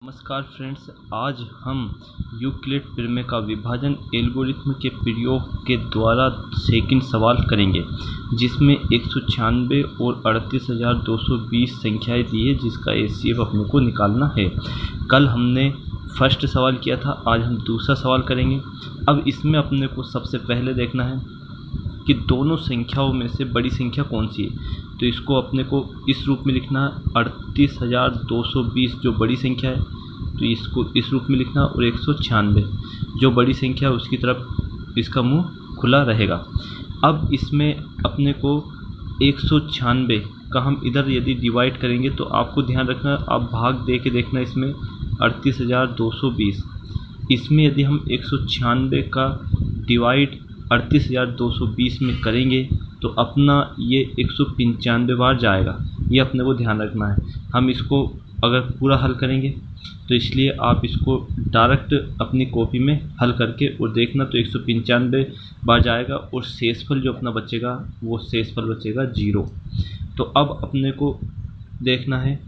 नमस्कार फ्रेंड्स, आज हम यूक्लिड प्रमेय का विभाजन एल्गोरिथ्म के प्रयोग के द्वारा सेकंड सवाल करेंगे, जिसमें 196 और 38,220 संख्याएं दी है, जिसका एचसीएफ अपने को निकालना है। कल हमने फर्स्ट सवाल किया था, आज हम दूसरा सवाल करेंगे। अब इसमें अपने को सबसे पहले देखना है कि दोनों संख्याओं में से बड़ी संख्या कौन सी है। तो इसको अपने को इस रूप में लिखना है, 38,220 जो बड़ी संख्या है, तो इसको इस रूप में लिखना, और 196 जो बड़ी संख्या है उसकी तरफ इसका मुंह खुला रहेगा। अब इसमें अपने को 196 का हम इधर यदि डिवाइड करेंगे तो आपको ध्यान रखना, आप भाग दे के देखना इसमें 38,220, इसमें यदि हम 196 का डिवाइड 38,220 में करेंगे तो अपना ये 195 बार जाएगा। ये अपने को ध्यान रखना है। हम इसको अगर पूरा हल करेंगे तो इसलिए आप इसको डायरेक्ट अपनी कॉपी में हल करके और देखना, तो 195 बार जाएगा और शेषफल जो अपना बचेगा वो शेषफल बचेगा 0। तो अब अपने को देखना है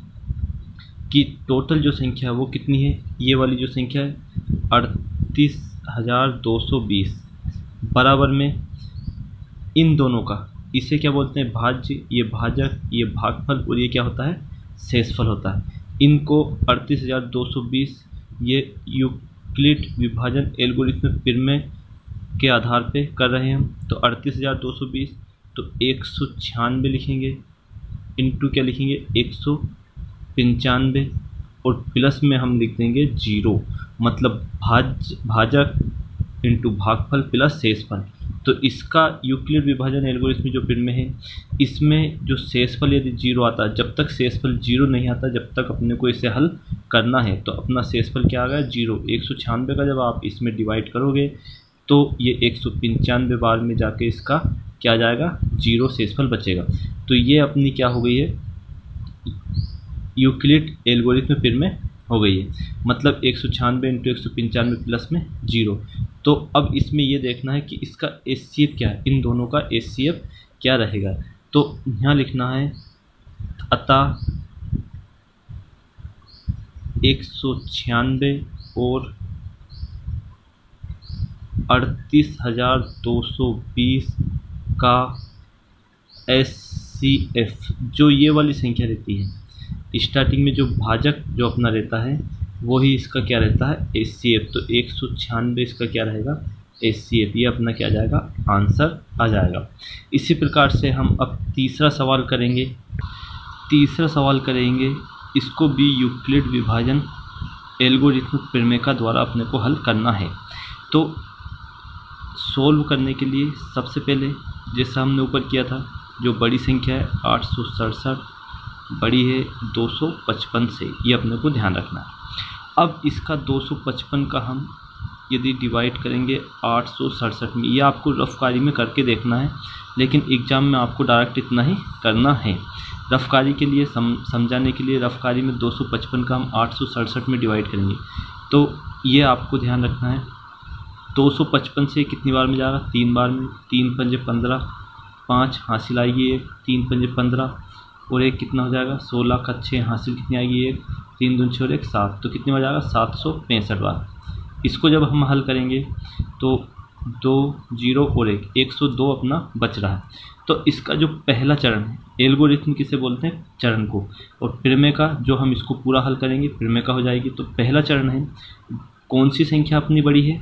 कि टोटल जो संख्या है वो कितनी है। ये वाली जो संख्या है 38,220 बराबर में इन दोनों का, इसे क्या बोलते हैं, भाज्य, ये भाजक, ये भागफल, और ये क्या होता है, शेषफल होता है। इनको 38,220 ये यूक्लिड विभाजन एल्गोरिथ्म प्रमेय के आधार पे कर रहे हैं हम। तो 38,220 तो 196 लिखेंगे, इंटू क्या लिखेंगे 195, और प्लस में हम लिख देंगे 0, मतलब भाजक इंटू भागफल प्लस शेषफल। तो इसका यूक्लिड विभाजन एल्गोरिथ्म जो प्रमेय है, इसमें जो शेषफल यदि 0 आता है, जब तक शेषफल 0 नहीं आता जब तक अपने को इसे हल करना है। तो अपना शेषफल क्या आ गया 0। 196 का जब आप इसमें डिवाइड करोगे तो ये 195 बार में जाके इसका क्या जाएगा 0 शेषफल बचेगा। तो ये अपनी क्या हो गई है, यूक्लिड एल्गोरिथम प्रमेय हो गई है, मतलब 196 इंटू 195 प्लस में 0। तो अब इसमें ये देखना है कि इसका एचसीएफ क्या है, इन दोनों का एचसीएफ क्या रहेगा। तो यहाँ लिखना है, अतः 196 और 38,220 का एचसीएफ जो ये वाली संख्या रहती है, स्टार्टिंग में जो भाजक जो अपना रहता है वही इसका क्या रहता है एचसीएफ। तो 196 इसका क्या रहेगा एचसीएफ, ये अपना क्या आ जाएगा आंसर आ जाएगा। इसी प्रकार से हम अब तीसरा सवाल करेंगे। इसको भी यूक्लिड विभाजन एल्गोरिथम प्रमेय का द्वारा अपने को हल करना है। तो सोल्व करने के लिए सबसे पहले जैसा हमने ऊपर किया था, जो बड़ी संख्या है 867 बड़ी है 255 से, ये अपने को ध्यान रखना है। अब इसका 255 का हम यदि डिवाइड करेंगे 867 में, ये आपको रफकारी में करके देखना है, लेकिन एग्ज़ाम में आपको डायरेक्ट इतना ही करना है। रफकारी के लिए समझाने के लिए रफकारी में 255 का हम 867 में डिवाइड करेंगे। तो ये आपको ध्यान रखना है, 255 से कितनी बार में जाएगा 3 बार में, 3 पंजे 15, 5 हासिल आएगी 1, 3 पंजे 15 और एक कितना हो जाएगा 16 का 6 हासिल कितनी आएगी 1, 3 दूनी 6 और 1 7, तो कितनी बार जाएगा 765 बार। इसको जब हम हल करेंगे तो 2 0 और 1 102 अपना बच रहा है। तो इसका जो पहला चरण है, एल्गोरिथम किसे बोलते हैं चरण को, और प्रमेय का जो हम इसको पूरा हल करेंगे प्रमेय का हो जाएगी। तो पहला चरण है, कौन सी संख्या अपनी बड़ी है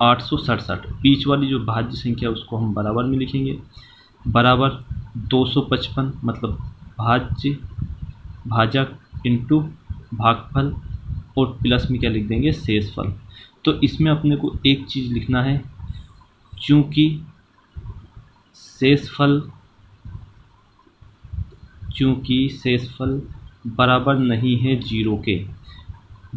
867, बीच वाली जो भाज्य संख्या उसको हम बराबर में लिखेंगे, बराबर 255 मतलब भाजक इंटू भागफल और प्लस में क्या लिख देंगे शेषफल। तो इसमें अपने को एक चीज़ लिखना है, चूँकि शेषफल बराबर नहीं है 0 के,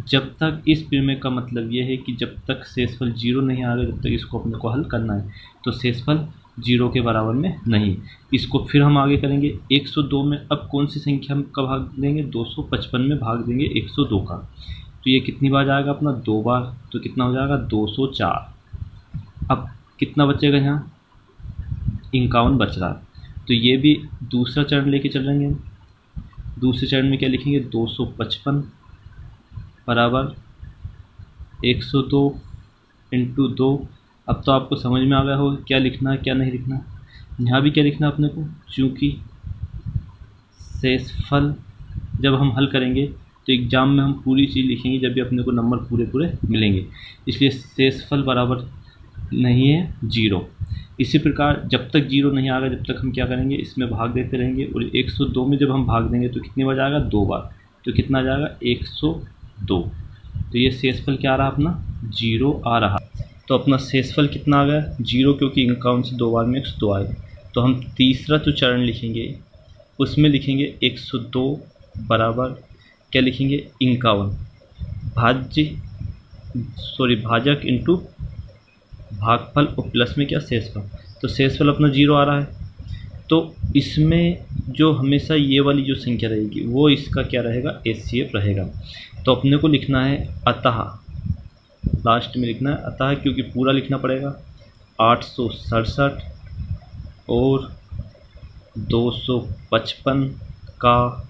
जब तक इस प्रमेय का मतलब ये है कि जब तक शेषफल 0 नहीं आ रहा जब तक इसको अपने को हल करना है। तो शेषफल 0 के बराबर में नहीं। इसको फिर हम आगे करेंगे 102 में, अब कौन सी संख्या का भाग देंगे 255 में भाग देंगे 102 का। तो ये कितनी बार जाएगा अपना 2 बार, तो कितना हो जाएगा 204। अब कितना बचेगा यहाँ 51 बच रहा है। तो ये भी दूसरा चरण लेके चलेंगे। दूसरे चरण में क्या लिखेंगे 255 बराबर 102 इंटू 2। अब तो आपको समझ में आ गया होगा क्या लिखना है क्या नहीं लिखना है। यहाँ भी क्या लिखना है अपने को, चूँकि शेषफल जब हम हल करेंगे तो एग्ज़ाम में हम पूरी चीज़ लिखेंगे जब भी अपने को नंबर पूरे पूरे मिलेंगे, इसलिए शेषफल बराबर नहीं है 0। इसी प्रकार जब तक 0 नहीं आएगा जब तक हम क्या करेंगे, इसमें भाग देते रहेंगे और 102 में जब हम भाग देंगे तो कितनी बार आएगा, 2 बार, तो कितना आ जाएगा 102। तो ये शेषफल क्या आ रहा अपना 0 आ रहा। तो अपना शेषफल कितना आ गया 0, क्योंकि 51 से 2 बार में 102 आएगा। तो हम तीसरा जो चरण लिखेंगे उसमें लिखेंगे 102 बराबर क्या लिखेंगे 51 भाजक इंटू भागफल और प्लस में क्या शेषफल। तो शेषफल अपना 0 आ रहा है, तो इसमें जो हमेशा ये वाली जो संख्या रहेगी वो इसका क्या रहेगा HCF रहेगा। तो अपने को लिखना है अतः, लास्ट में लिखना है अतः, क्योंकि पूरा लिखना पड़ेगा 867 और 255 का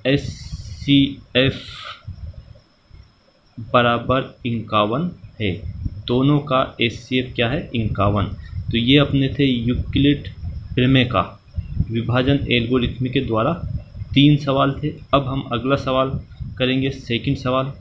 HCF बराबर 51 है। दोनों का HCF क्या है 51। तो ये अपने थे यूक्लिड प्रमेय का विभाजन एल्गोरिथ्म के द्वारा 3 सवाल थे। अब हम अगला सवाल करेंगे, सेकंड सवाल।